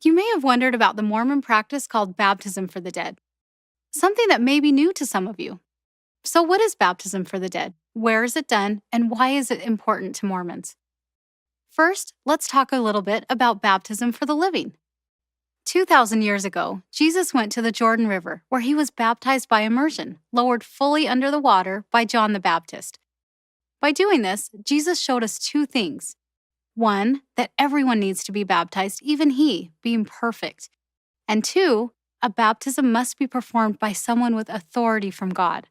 You may have wondered about the Mormon practice called baptism for the dead, something that may be new to some of you. So what is baptism for the dead? Where is it done? And why is it important to Mormons? First, let's talk a little bit about baptism for the living. 2,000 years ago, Jesus went to the Jordan River where he was baptized by immersion, lowered fully under the water by John the Baptist. By doing this, Jesus showed us two things. One, that everyone needs to be baptized, even he, being perfect. And two, a baptism must be performed by someone with authority from God.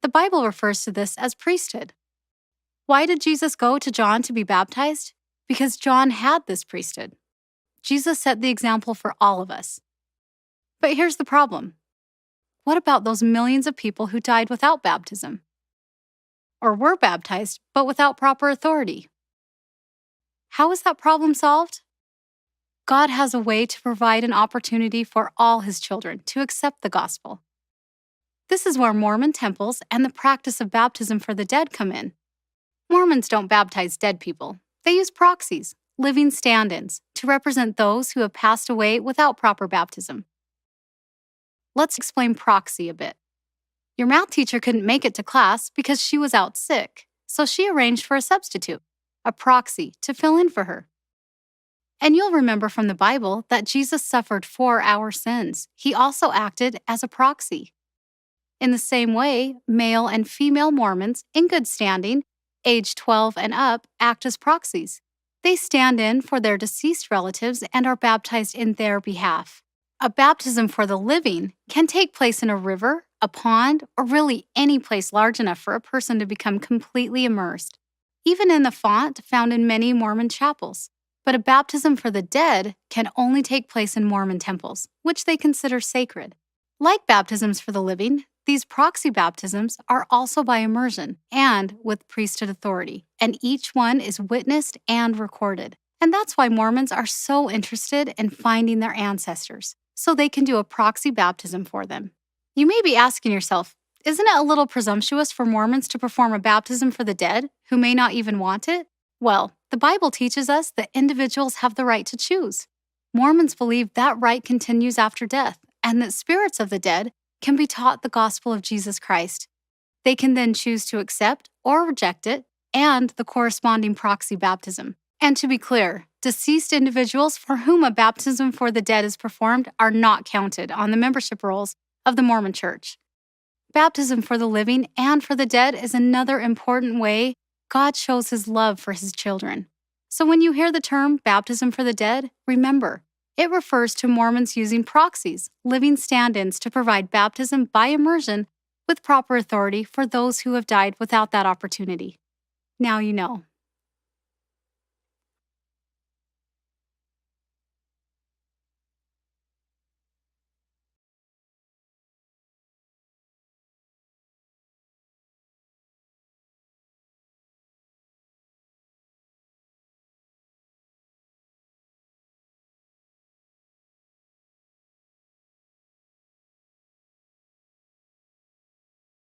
The Bible refers to this as priesthood. Why did Jesus go to John to be baptized? Because John had this priesthood. Jesus set the example for all of us. But here's the problem. What about those millions of people who died without baptism? Or were baptized, but without proper authority? How is that problem solved? God has a way to provide an opportunity for all his children to accept the gospel. This is where Mormon temples and the practice of baptism for the dead come in. Mormons don't baptize dead people. They use proxies, living stand-ins, to represent those who have passed away without proper baptism. Let's explain proxy a bit. Your math teacher couldn't make it to class because she was out sick, so she arranged for a substitute, a proxy, to fill in for her. And you'll remember from the Bible that Jesus suffered for our sins. He also acted as a proxy. In the same way, male and female Mormons in good standing, age 12 and up, act as proxies. They stand in for their deceased relatives and are baptized in their behalf. A baptism for the living can take place in a river, a pond, or really any place large enough for a person to become completely immersed, even in the font found in many Mormon chapels. But a baptism for the dead can only take place in Mormon temples, which they consider sacred. Like baptisms for the living, these proxy baptisms are also by immersion and with priesthood authority, and each one is witnessed and recorded. And that's why Mormons are so interested in finding their ancestors, so they can do a proxy baptism for them. You may be asking yourself, isn't it a little presumptuous for Mormons to perform a baptism for the dead who may not even want it? Well, the Bible teaches us that individuals have the right to choose. Mormons believe that right continues after death, and that spirits of the dead can be taught the gospel of Jesus Christ. They can then choose to accept or reject it and the corresponding proxy baptism. And to be clear, deceased individuals for whom a baptism for the dead is performed are not counted on the membership rolls of the Mormon Church. Baptism for the living and for the dead is another important way God shows his love for his children. So when you hear the term baptism for the dead, remember, it refers to Mormons using proxies, living stand-ins, to provide baptism by immersion with proper authority for those who have died without that opportunity. Now you know.